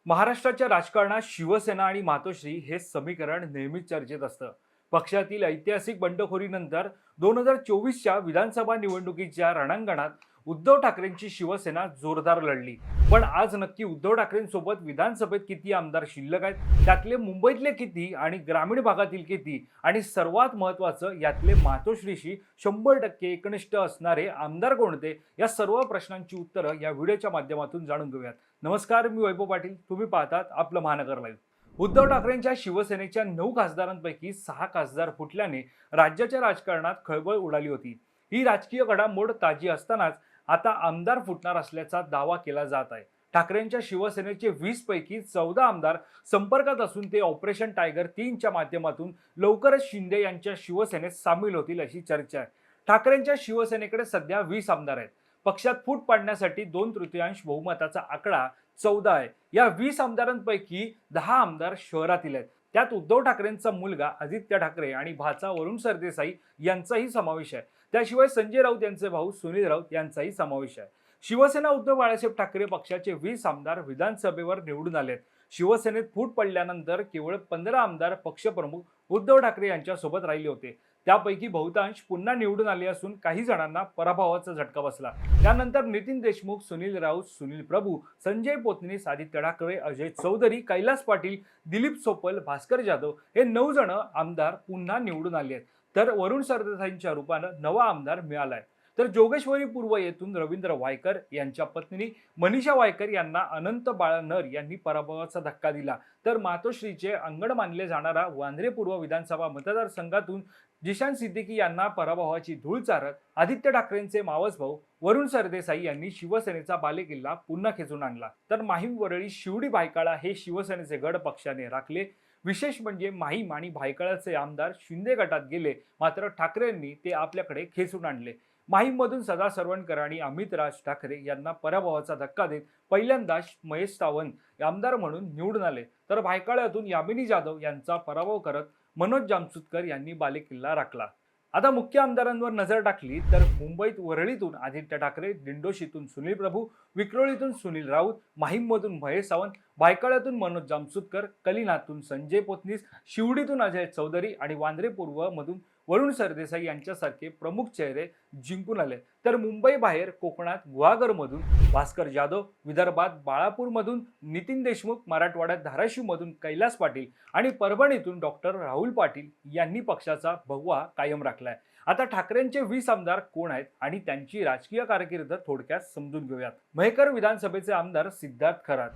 महाराष्ट्राच्या राजकारणात शिवसेना आणि मातोश्री हे समीकरण नेहमीच चर्चेत असतं. पक्षातील ऐतिहासिक बंडखोरीनंतर 2024च्या विधानसभा निवडणुकीच्या रणांगणात उद्धव ठाकरेंची शिवसेना जोरदार लढली. पण आज नक्की उद्धव ठाकरेंसोबत विधानसभेत किती आमदार शिल्लक आहेत, त्यातले मुंबईतले किती आणि ग्रामीण भागातील किती, आणि सर्वात महत्त्वाचं यातले मातोश्रीशी 100% एकनिष्ठ असणारे आमदार कोणते, या सर्व प्रश्नांची उत्तरं या व्हिडिओच्या माध्यमातून जाणून घेऊयात. नमस्कार, मी वैभव पाटील. तुम्ही पाहतात आपलं महानगर लाईव्ह. उद्धव ठाकरेंच्या शिवसेनेच्या 9 खासदारांपैकी 6 खासदार फुटल्याने राज्याच्या राजकारणात खळबळ उडाली होती. ही राजकीय घडामोड ताजी असतानाच आता आमदार फुटणार असल्याचा दावा केला जात आहे. ठाकरेंच्या शिवसेनेचे 20 पैकी 14 आमदार संपर्कात असून ते ऑपरेशन टायगर 3च्या माध्यमातून लवकरच शिंदे यांच्या शिवसेनेत सामील होतील अशी चर्चा आहे. ठाकरेंच्या शिवसेनेकडे सध्या 20 आमदार आहेत. पक्षात फूट पाडण्यासाठी 2/3 बहुमताचा आकडा 14 आहे. या 20 आमदारांपैकी 10 आमदार शहरातील आहेत. त्यात उद्धव ठाकरेंचा मुलगा आदित्य ठाकरे आणि भाचा वरुण सरदेसाई यांचाही समावेश आहे. त्याशिवाय संजय राऊत यांचे भाऊ सुनील राऊत यांचाही समावेश आहे. शिवसेना उद्धव बाळासाहेब ठाकरे पक्षाचे 20 आमदार विधानसभेवर निवडून आलेत. शिवसेनेत फूट पडल्यानंतर केवळ 15 आमदार पक्षप्रमुख उद्धव ठाकरे यांच्यासोबत राहिले होते. त्यापैकी बहुतांश पुन्हा निवडून आले असून काही जणांना पराभवाचा झटका बसला. त्यानंतर नितीन देशमुख, सुनील राऊत, सुनील प्रभू, संजय पोतनीस, आदित्य ठाकरे, अजय चौधरी, कैलास पाटील, दिलीप सोपल, भास्कर जाधव हे 9 जण आमदार पुन्हा निवडून आले आहेत. तर वरुण सरदेसाईंच्या रूपानं नवा आमदार मिळालाय. तर जोगेश्वरी पूर्व येथून रवींद्र वायकर यांच्या पत्नी मनीषा वायकर यांना अनंत बाळनर यांनी पराभवाचा धक्का दिला. तर मातोश्रीचे अंगण मानले जाणारा वांद्रे पूर्व विधानसभा मतदारसंघातून जिशान सिद्दीकी यांना पराभवाची धूळ चारत आदित्य ठाकरेंचे मावस भाऊ वरुण सरदेसाई यांनी शिवसेनेचा बालेकिल्ला पुन्हा खेचून आणला. तर माहीम, वरळी, शिवडी, भायखळा हे शिवसेनेचे गड पक्षाने राखले. विशेष म्हणजे माहीम आणि भायखळाचे आमदार शिंदे गटात गेले, मात्र ठाकरेंनी ते आपल्याकडे खेचून आणले. माहीममधून सदा सरवणकर आणि अमित राज ठाकरे यांना पराभवाचा धक्का देत पहिल्यांदा महेश सावंत आमदार म्हणून निवडून आले. तर भायखळ्यातून यामिनी जाधव यांचा पराभव करत मनोज जामसुदकर यांनी बालेकिल्ला राखला. आता मुख्य आमदारांवर नजर टाकली तर मुंबईत वरळीतून आदित्य ठाकरे, दिंडोशीतून सुनील प्रभू, विक्रोळीतून सुनील राऊत, माहीममधून महेश सावंत, भायखळ्यातून मनोज जामसुदकर, कलिनातून संजय पोतनीस, शिवडीतून अजय चौधरी आणि वांद्रे पूर्व मधून वरुण सरदेसाई यांच्यासारखे प्रमुख चेहरे जिंकून आले. तर मुंबई बाहेर कोकणात गुहागरमधून भास्कर जाधव, विदर्भात बाळापूरमधून नितीन देशमुख, मराठवाड्यात धाराशिवमधून कैलास पाटील आणि परभणीतून डॉक्टर राहुल पाटील यांनी पक्षाचा भगवा कायम राखलाय. आता ठाकरेंचे 20 आमदार कोण आहेत आणि त्यांची राजकीय कारकीर्द थोडक्यात समजून घेऊयात. मेहकर विधानसभेचे आमदार सिद्धार्थ खरात.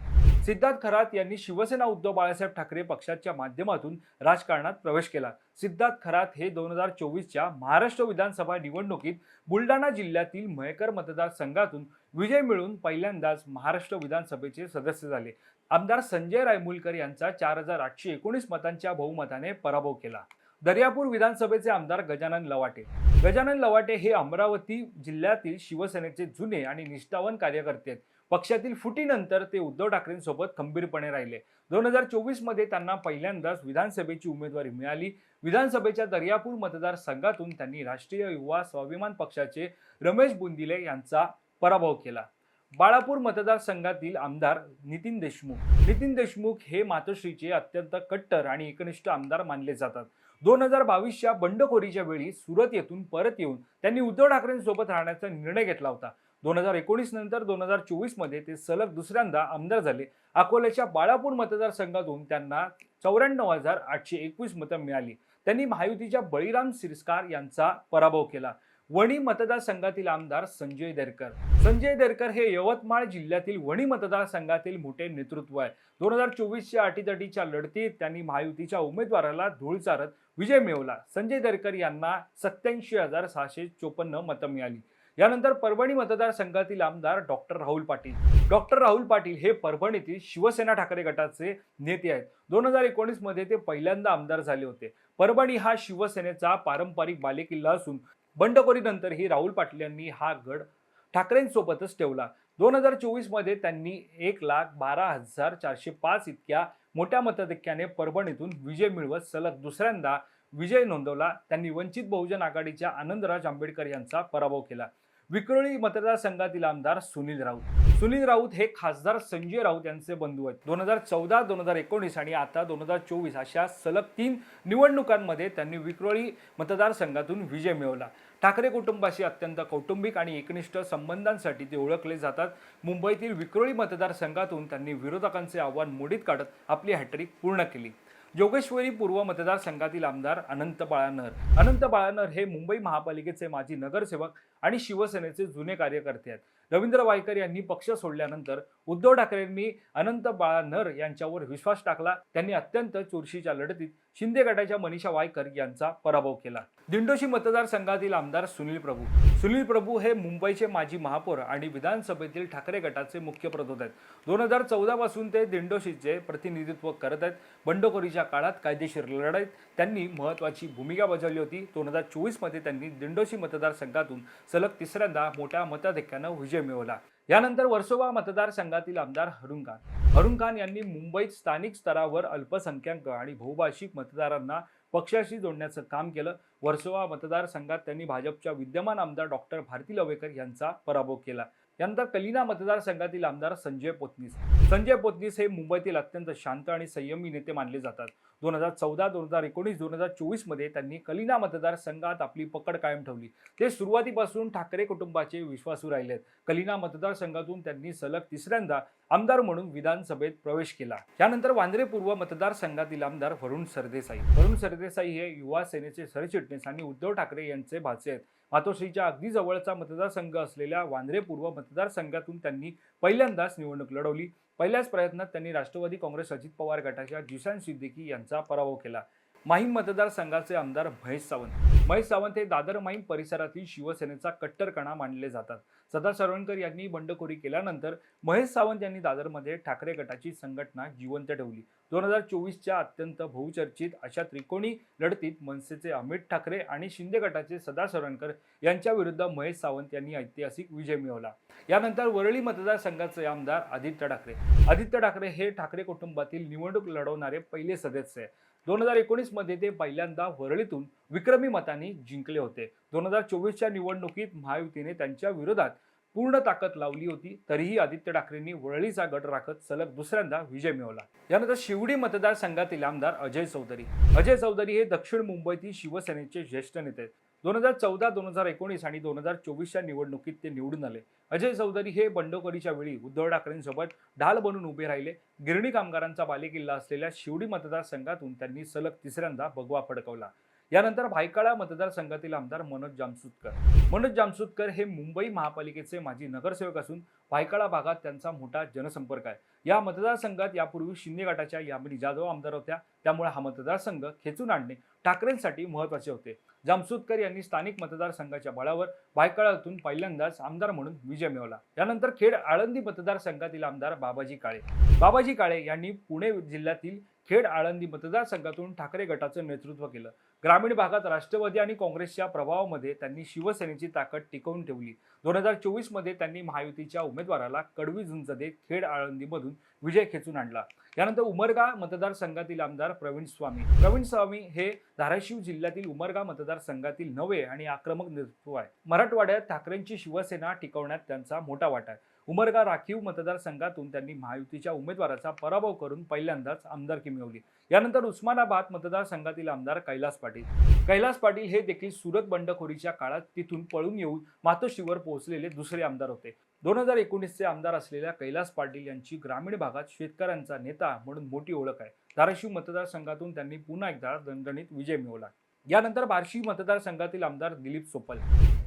सिद्धार्थ खरात यांनी शिवसेना उद्धव बाळासाहेब ठाकरे पक्षाच्या माध्यमातून राजकारणात प्रवेश केला. सिद्धार्थ खरात हे 2024च्या महाराष्ट्र विधानसभा निवडणुकीत बुलढाणा जिल्ह्यातील मेहकर मतदारसंघातून विजय मिळवून पहिल्यांदाच महाराष्ट्र विधानसभेचे सदस्य झाले. आमदार संजय रायमुलकर यांचा 4819 मतांच्या बहुमताने पराभव केला. दर्यापूर विधानसभेचे आमदार गजानन लवाटे. गजानन लवाटे हे अमरावती जिल्ह्यातील शिवसेनेचे जुने आणि निष्ठावान कार्यकर्ते आहेत. पक्षातील फुटीनंतर ते उद्धव ठाकरेंसोबत खंबीरपणे राहिले. 2024 मध्ये त्यांना पहिल्यांदाच विधानसभेची उमेदवारी मिळाली. विधानसभेच्या दर्यापूर मतदारसंघातून त्यांनी राष्ट्रीय युवा स्वाभिमान पक्षाचे रमेश बुंदिले यांचा पराभव केला. बाळापूर मतदारसंघातील आमदार नितीन देशमुख. नितीन देशमुख हे मातोश्रीचे अत्यंत कट्टर आणि एकनिष्ठ आमदार मानले जातात. 2022च्या बंडखोरीच्या वेळी सुरत येथून परत येऊन त्यांनी उद्धव ठाकरेंसोबत राहण्याचा निर्णय घेतला होता. 2019 नंतर 2024 मध्ये ते सलग दुसऱ्यांदा आमदार झाले. अकोल्याच्या बाळापूर मतदारसंघातून त्यांना 94,821 मतं मिळाली. त्यांनी महायुतीच्या बळीराम सिरस्कार यांचा पराभव केला. वणी मतदारसंघातील आमदार संजय देरकर. संजय देरकर हे यवतमाळ जिल्ह्यातील वणी मतदारसंघातील मोठे नेतृत्व आहे. 2024च्या अटीतटीच्या लढतीत त्यांनी महायुतीच्या उमेदवाराला धूळ चारत विजय मिळवला. संजय देरकर यांना 87,654 मतं मिळाली. यानंतर परभणी मतदारसंघातील आमदार डॉक्टर राहुल पाटील. डॉक्टर राहुल पाटील हे परभणीतील शिवसेना ठाकरे गटाचे नेते आहेत. 2019 मध्ये ते पहिल्यांदा आमदार झाले होते. परभणी हा शिवसेनेचा पारंपरिक बालेकिल्ला असून बंडखोरीनंतरही राहुल पाटील यांनी हा गड ठाकरेंसोबतच ठेवला. 2024 मध्ये त्यांनी 1,12,405 इतक्या मोठ्या मताधिक्याने परभणीतून विजय मिळवत सलग दुसऱ्यांदा विजय नोंदवला. त्यांनी वंचित बहुजन आघाडीच्या आनंदराज आंबेडकर यांचा पराभव केला. विक्रोळी मतदारसंघातील आमदार सुनील राऊत. सुनील राऊत हे खासदार संजय राऊत यांचे बंधू आहेत. 2014, 2019 आणि आता 2024 अशा सलग 3 निवडणुकांमध्ये त्यांनी विक्रोळी मतदारसंघातून विजय मिळवला. ठाकरे कुटुंबाशी अत्यंत कौटुंबिक आणि एकनिष्ठ संबंधांसाठी ते ओळखले जातात. मुंबईतील विक्रोळी मतदारसंघातून त्यांनी विरोधकांचे आव्हान मोडीत काढत आपली हॅट्रिक पूर्ण केली. जोगेश्वरी पूर्व मतदारसंघातील आमदार अनंत बाळानर. अनंत बाळानर हे मुंबई महापालिकेचे माजी नगरसेवक आणि शिवसेनेचे जुने कार्यकर्ते आहेत. रवींद्र वायकर यांनी पक्ष सोडल्यानंतर उद्धव ठाकरेंनी अनंत बाळानर यांच्यावर विश्वास टाकला. त्यांनी अत्यंत चुरशीच्या लढतीत शिंदे गटाच्या मनीषा वायकर यांचा पराभव केला. दिंडोशी मतदारसंघातील आमदार सुनील प्रभू. सुनील प्रभू हे मुंबईचे माजी महापौर आणि विधानसभेतील ठाकरे गटाचे मुख्य प्रतोद आहेत. 2014 पासून ते दिंडोशीचे प्रतिनिधित्व करत आहेत. बंडखोरीच्या काळात कायदेशीर लढाईत त्यांनी महत्त्वाची भूमिका बजावली होती. 2024 मध्ये त्यांनी दिंडोशी मतदारसंघातून सलग तिसऱ्यांदा मोठ्या मताधिक्यानं विजय मिळवला. यानंतर वर्सोवा मतदारसंघातील आमदार हरुण खान. हरुण खान यांनी मुंबईत स्थानिक स्तरावर अल्पसंख्याक आणि बहुभाषिक मतदारांना पक्षाशी जोडण्याचं काम केलं. वर्सोवा मतदारसंघात त्यांनी भाजपच्या विद्यमान आमदार डॉक्टर भारती लवेकर यांचा पराभव केला. यानंतर कलिना मतदारसंघातील आमदार संजय पोतनीस. संजय पोतनीस हे मुंबईतील अत्यंत शांत आणि संयमी नेते मानले जातात. 2014, 2019, 2024 मध्ये त्यांनी कलिना मतदारसंघात आपली पकड कायम ठेवली. ते सुरुवातीपासून ठाकरे कुटुंबाचे विश्वासू राहिलेत. कलिना मतदारसंघातून त्यांनी सलग तिसऱ्यांदा आमदार म्हणून विधानसभेत प्रवेश केला. त्यानंतर वांद्रे पूर्व मतदारसंघातील आमदार वरुण सरदेसाई. वरुण सरदेसाई हे युवा सेनेचे सरचिटणीस आणि उद्धव ठाकरे यांचे भाचे आहेत. मातोश्रीच्या अगदी जवळचा मतदारसंघ असलेल्या वांद्रे पूर्व मतदारसंघातून त्यांनी पहिल्यांदाच निवडणूक लढवली. पहिल्याच प्रयत्नात त्यांनी राष्ट्रवादी काँग्रेस अजित पवार गटाच्या जिशान सिद्दीकी यांचा पराभव केला. माहीम मतदारसंघाचे आमदार महेश सावंत. महेश सावंत हे दादर माहीम परिसरातील शिवसेनेचा कट्टर कणा मानले जातात. सदाशिवकर यांनी बंडखोरी केल्यानंतर महेश सावंत यांनी दादरमध्ये ठाकरे गटाची संघटना जिवंत ठेवली. 2024च्या अत्यंत बहुचर्चित अशा त्रिकोणी लढतीत मनसेचे अमित ठाकरे आणि शिंदे गटाचे सदाशिवकर यांच्या विरुद्ध महेश सावंत यांनी ऐतिहासिक विजय मिळवला. यानंतर वरळी मतदारसंघाचे आमदार आदित्य ठाकरे. आदित्य ठाकरे हे ठाकरे कुटुंबातील निवडणूक लढवणारे पहिले सदस्य आहे. 2019 मध्ये ते पहिल्यांदा वरळीतून विक्रमी मतांनी जिंकले होते. 2024च्या निवडणुकीत महायुतीने त्यांच्या विरोधात पूर्ण ताकद लावली होती. तरीही आदित्य ठाकरेंनी वरळीचा गड राखत सलग दुसऱ्यांदा विजय मिळवला. यानंतर शिवडी मतदारसंघातील आमदार अजय चौधरी. अजय चौधरी हे दक्षिण मुंबईतील शिवसेनेचे ज्येष्ठ नेते आहेत. 2014, 2019 आणि 2024च्या निवडणुकीत ते निवडून आले. अजय चौधरी हे बंडखोरीच्या वेळी उद्धव ठाकरेंसोबत ढाल बनून उभे राहिले. गिरणी कामगारांचा बालेकिल्ला असलेल्या शिवडी मतदारसंघातून त्यांनी सलग तिसऱ्यांदा भगवा फडकवला. यानंतर भायखळा मतदारसंघातील आमदार मनोज जामसुदकर. मनोज जामसुदकर हे मुंबई महापालिकेचे माजी नगरसेवक असून भायखळा भागात त्यांचा मोठा जनसंपर्क आहे. या मतदारसंघात यापूर्वी शिंदे गटाच्या यामिनी जाधव आमदार होत्या. त्यामुळे हा मतदारसंघ खेचून आणणे ठाकरेंसाठी महत्त्वाचे होते. जामसुदकर यांनी स्थानिक मतदारसंघाच्या बळावर भायखळ्यातून पहिल्यांदाच आमदार म्हणून विजय मिळवला. यानंतर खेड आळंदी मतदारसंघातील आमदार बाबाजी काळे. बाबाजी काळे यांनी पुणे जिल्ह्यातील खेड आळंदी मतदारसंघातून ठाकरे गटाचं नेतृत्व केलं. ग्रामीण भागात राष्ट्रवादी आणि काँग्रेसच्या प्रभावामध्ये त्यांनी शिवसेनेची ताकद टिकवून ठेवली. 2024 मध्ये त्यांनी महायुतीच्या उमेदवाराला कडवी झुंज देत खेड आळंदीमधून विजय खेचून आणला. यानंतर उमरगा मतदारसंघातील आमदार प्रवीण स्वामी. प्रवीण स्वामी हे धाराशिव जिल्ह्यातील उमरगा मतदारसंघातील नवे आणि आक्रमक नेतृत्व आहे. मराठवाड्यात ठाकरेंची शिवसेना टिकवण्यात त्यांचा मोठा वाटा आहे. उमरगा राखीव मतदारसंघातून त्यांनी महायुतीच्या उमेदवाराचा पराभव करून पहिल्यांदाच आमदारकी मिळवली. यानंतर उस्मानाबाद मतदारसंघातील आमदार कैलास पाटील. कैलास पाटील हे देखील सुरत बंडखोरीच्या काळात तिथून पळून येऊन मातोश्रीवर पोहोचलेले दुसरे आमदार होते. 2019चे आमदार असलेल्या कैलास पाटील यांची ग्रामीण भागात शेतकऱ्यांचा नेता म्हणून मोठी ओळख आहे. धाराशिव मतदारसंघातून त्यांनी पुन्हा एकदा दणदणीत विजय मिळवला. यानंतर बार्शी मतदारसंघातील आमदार दिलीप सोपल.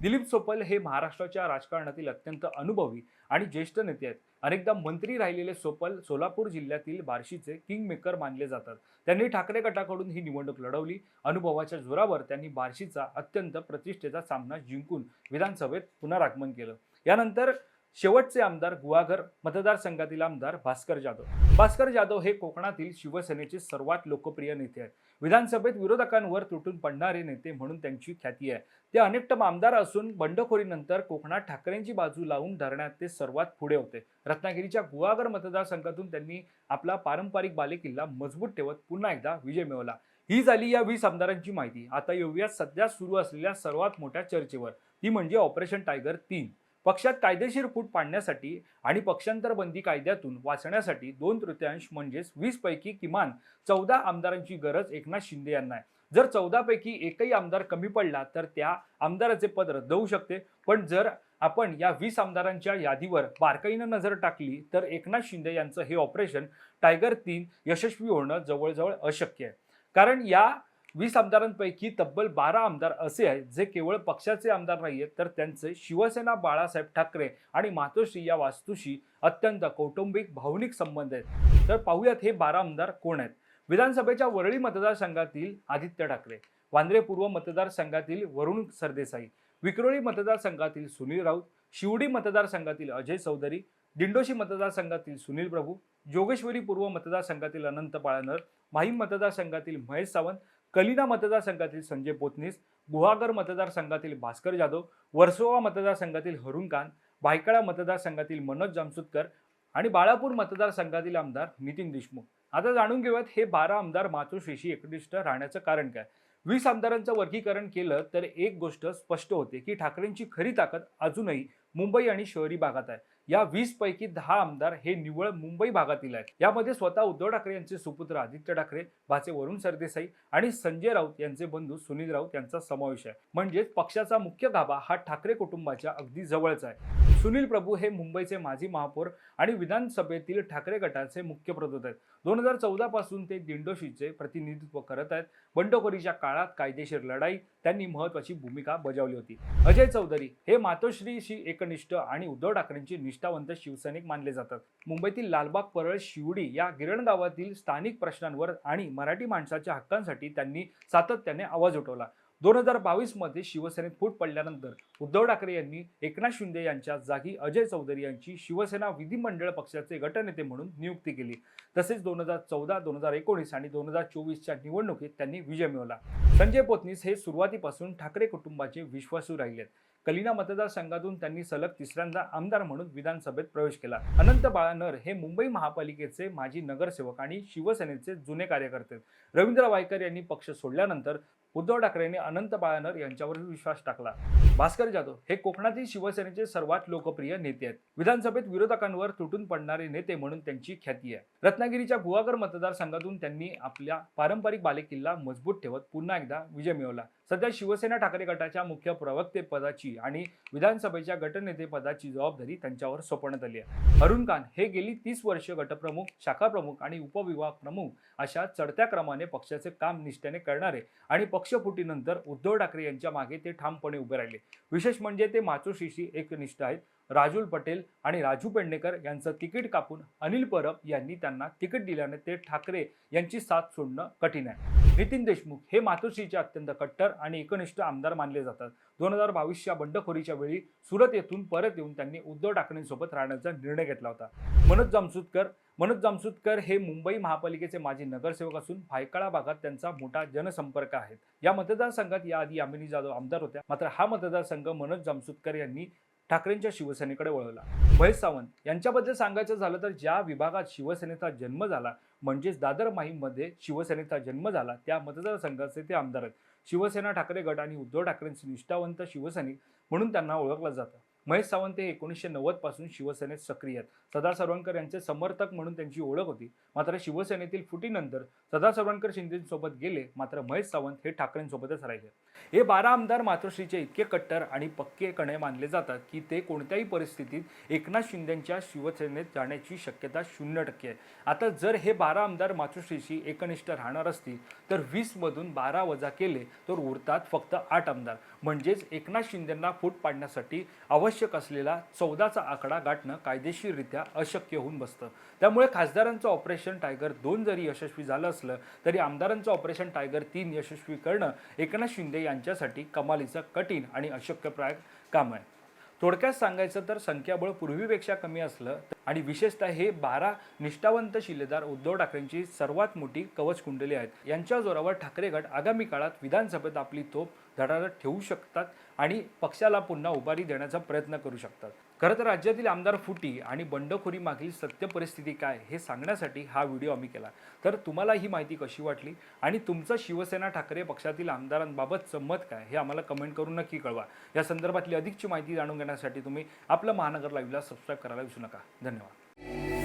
दिलीप सोपल हे महाराष्ट्राच्या राजकारणातील अत्यंत अनुभवी आणि ज्येष्ठ नेते आहेत. अनेकदा मंत्री राहिलेले सोपल सोलापूर जिल्ह्यातील बार्शीचे किंग मेकर मानले जातात. त्यांनी ठाकरे गटाकडून ही निवडणूक लढवली. अनुभवाच्या जोरावर त्यांनी बार्शीचा अत्यंत प्रतिष्ठेचा सामना जिंकून विधानसभेत पुनरागमन केलं. यानंतर शेवटचे आमदार गुहागर मतदारसंघातील आमदार भास्कर जाधव. भास्कर जाधव हे कोकणातील शिवसेनेचे सर्वात लोकप्रिय नेते आहेत. विधानसभेत विरोधकांवर तुटून पडणारे नेते म्हणून त्यांची ख्याती आहे. ते अनेकटम आमदार असून बंडखोरीनंतर कोकणात ठाकरेंची बाजू लावून धरण्यात ते सर्वात पुढे होते. रत्नागिरीच्या गुहागर मतदारसंघातून त्यांनी आपला पारंपरिक बालेकिल्ला मजबूत ठेवत पुन्हा एकदा विजय मिळवला. ही झाली या 20 आमदारांची माहिती. आता येऊया सध्या सुरू असलेल्या सर्वात मोठ्या चर्चेवर. ती म्हणजे ऑपरेशन टायगर 3. पक्षात कायदेशीर फूट पाडण्यासाठी आणि पक्षांतर बंदी कायद्यातून वाचण्यासाठी 2/3 म्हणजेच 20 पैकी किमान 14 आमदारांची गरज एकनाथ शिंदे यांना आहे. जर 14 पैकी एकही आमदार कमी पडला तर त्या आमदाराचे पद रद्द होऊ शकते. पण जर आपण या 20 आमदारांच्या यादीवर बारकाईनं नजर टाकली तर एकनाथ शिंदे यांचं हे ऑपरेशन टायगर 3 यशस्वी होणं जवळजवळ अशक्य आहे. कारण या 20 आमदारांपैकी तब्बल 12 आमदार असे आहेत जे केवळ पक्षाचे आमदार नाहीयेत, तर त्यांचे शिवसेना बाळासाहेब ठाकरे आणि मातोश्री या वास्तूशी अत्यंत कौटुंबिक भावनिक संबंध आहेत. तर पाहूयात हे 12 आमदार कोण आहेत. विधानसभेच्या वरळी मतदारसंघातील आदित्य ठाकरे, वांद्रे पूर्व मतदारसंघातील वरुण सरदेसाई, विक्रोळी मतदारसंघातील सुनील राऊत, शिवडी मतदारसंघातील अजय चौधरी, दिंडोशी मतदारसंघातील सुनील प्रभू, जोगेश्वरी पूर्व मतदारसंघातील अनंत बाळानर, माहीम मतदारसंघातील महेश सावंत, कलिना मतदारसंघातील संजय पोतनीस, गुहागर मतदारसंघातील भास्कर जाधव, वर्सोवा मतदारसंघातील हरुण खान, भायखळा मतदारसंघातील मनोज जामसुदकर आणि बाळापूर मतदारसंघातील आमदार नितीन देशमुख. आता जाणून घेऊयात हे 12 आमदार मातोश्रीशी एकनिष्ठ राहण्याचं कारण काय. 20 आमदारांचं वर्गीकरण केलं तर एक गोष्ट स्पष्ट होते की ठाकरेंची खरी ताकद अजूनही मुंबई आणि शहरी भागात आहे. या 20 पैकी 10 आमदार हे निव्वळ मुंबई भागातील आहेत. यामध्ये स्वतः उद्धव ठाकरे यांचे सुपुत्र आदित्य ठाकरे, भाचे वरुण सरदेसाई आणि संजय राऊत यांचे बंधू सुनील राऊत यांचा समावेश आहे. म्हणजेच पक्षाचा मुख्य गाभा हा ठाकरे कुटुंबाच्या अगदी जवळचा आहे. सुनील प्रभू हे मुंबईचे माजी महापौर आणि विधानसभेतील ठाकरे गटाचे मुख्य प्रदूत आहेत. 2014 पासून ते दिंडोशीचे प्रतिनिधित्व करत आहेत. बंडखोरीच्या काळात कायदेशीर लढाई त्यांनी महत्त्वाची भूमिका बजावली होती. अजय चौधरी हे मातोश्रीशी एकनिष्ठ आणि उद्धव ठाकरेंची निष्ठावंत शिवसैनिक मानले जातात. मुंबईतील लालबाग, परळ, शिवडी या गिरण गावातील स्थानिक प्रश्नांवर आणि मराठी माणसाच्या हक्कांसाठी त्यांनी सातत्याने आवाज उठवला. 2022 मध्ये शिवसेनेत फूट पडल्यानंतर उद्धव ठाकरे यांनी एकनाथ शिंदे यांच्या जागी अजय चौधरी यांची शिवसेना विधिमंडळ पक्षाचे गटनेते म्हणून नियुक्ती केली. तसेच 2014, 2019 आणि 2024च्या निवडणुकीत त्यांनी विजय मिळवला. संजय पोतनीस हे सुरुवातीपासून ठाकरे कुटुंबाचे विश्वासू राहिलेत. कलिना मतदारसंघातून त्यांनी सलग तिसऱ्यांदा आमदार म्हणून विधानसभेत प्रवेश केला. अनंत बाळानर हे मुंबई महापालिकेचे माजी नगरसेवक आणि शिवसेनेचे जुने कार्यकर्ते. रवींद्र वायकर यांनी पक्ष सोडल्यानंतर उद्धव ठाकरेंनी अनंत बाळानर यांच्यावर विश्वास टाकला. भास्कर जाधव हे कोकणातील शिवसेनेचे सर्वात लोकप्रिय नेते आहेत. विधानसभेत विरोधकांवर तुटून पडणारे नेते म्हणून त्यांची ख्याती आहे. रत्नागिरीच्या गुहागर मतदारसंघातून त्यांनी आपल्या पारंपरिक बालेकिल्ला मजबूत ठेवत पुन्हा एकदा विजय मिळवला. सध्या शिवसेना ठाकरे गटाच्या मुख्य प्रवक्ते पदाची आणि विधानसभेच्या गटनेते पदाची जबाबदारी त्यांच्यावर सोपवण्यात आली आहे. हरुण खान हे गेली 30 वर्ष गटप्रमुख, शाखा प्रमुख आणि उपविभाग प्रमुख अशा चढत्या क्रमाने पक्षाचे काम निष्ठेने करणारे आणि पक्षफुटीनंतर उद्धव ठाकरे यांच्या मागे ते ठामपणे उभे राहिले. विशेष म्हणजे ते मातोश्रीशी एकनिष्ठ आहेत. राजुल पटेल आणि राजू पेडणेकर यांचं तिकीट कापून अनिल परब यांनी त्यांना तिकीट दिल्याने ते ठाकरे यांची साथ सोडणं कठीण आहे. नितीन देशमुख हे मातोश्रीचे अत्यंत कट्टर आणि एकनिष्ठ आमदार मानले जातात. 2022च्या बंडखोरीच्या वेळी सुरत येथून परत येऊन त्यांनी उद्धव ठाकरेंसोबत राहण्याचा निर्णय घेतला होता. मनोज जामसुदकर हे मुंबई महापालिकेचे माजी नगरसेवक असून भायखळा भागात त्यांचा मोठा जनसंपर्क आहे. या मतदारसंघात याआधी यामिनी जाधव आमदार होत्या. मात्र हा मतदारसंघ मनोज जामसुदकर यांनी ठाकरेंच्या शिवसेनेकडे वळवला. महेश सावंत यांच्याबद्दल सांगायचं झालं तर ज्या विभागात शिवसेनेचा जन्म झाला म्हणजेच दादर माहीममध्ये शिवसेनेचा जन्म झाला त्या मतदारसंघाचे ते आमदार आहेत. शिवसेना ठाकरे गट आणि उद्धव ठाकरेंचे निष्ठावंत शिवसैनिक म्हणून त्यांना ओळखलं जातं. महेश सावंत हे 1990 पासून शिवसेनेत सक्रिय आहेत. सरदार सरवणकर यांचे समर्थक म्हणून त्यांची ओळख होती. मात्र शिवसेनेतील फुटीनंतर सरदार सरवणकर शिंदेसोबत गेले, मात्र महेश सावंत हे ठाकरेंसोबतच राहिले. हे 12 आमदार मातोश्रीचे इतके कट्टर आणि पक्के कणे मानले जातात की ते कोणत्याही परिस्थितीत एकनाथ शिंदेच्या शिवसेनेत जाण्याची शक्यता 0% आहे. आता जर हे 12 आमदार मातोश्रीशी एकनिष्ठ राहणार असतील तर 20 मधून 12 वजा केले तर उरतात फक्त 8 आमदार. म्हणजेच एकनाथ शिंदेंना फूट पाडण्यासाठी आवश्यक असलेला 14चा आकडा गाठणं कायदेशीररित्या अशक्य होऊन बसतं. त्यामुळे खासदारांचं ऑपरेशन टायगर 2 जरी यशस्वी झालं असलं तरी आमदारांचं ऑपरेशन टायगर 3 यशस्वी करणं एकनाथ शिंदे यांच्यासाठी कमालीचं कठीण आणि अशक्यप्राय काम आहे. थोडक्यात सांगायचं तर संख्याबळ पूर्वीपेक्षा कमी असलं आणि विशेषतः हे 12 निष्ठावंत शिलेदार उद्धव ठाकरेंची सर्वात मोठी कवच कुंडली आहेत. यांच्या जोरावर ठाकरे गट आगामी काळात विधानसभेत आपली तोफ धडाडत ठेवू शकतात आणि पक्षाला पुन्हा उभारी देण्याचा प्रयत्न करू शकतात. खरं तर राज्यातील आमदार फुटी आणि बंडखोरी मागील सत्य परिस्थिती काय हे सांगण्यासाठी हा व्हिडिओ आम्ही केला. तर तुम्हाला ही माहिती कशी वाटली आणि तुमचं शिवसेना ठाकरे पक्षातील आमदारांबाबतचं मत काय हे आम्हाला कमेंट करून नक्की कळवा. या संदर्भातली अधिकची माहिती जाणून घेण्यासाठी तुम्ही आपलं महानगर लाईव्हला सबस्क्राईब करायला विसरू नका. धन्यवाद.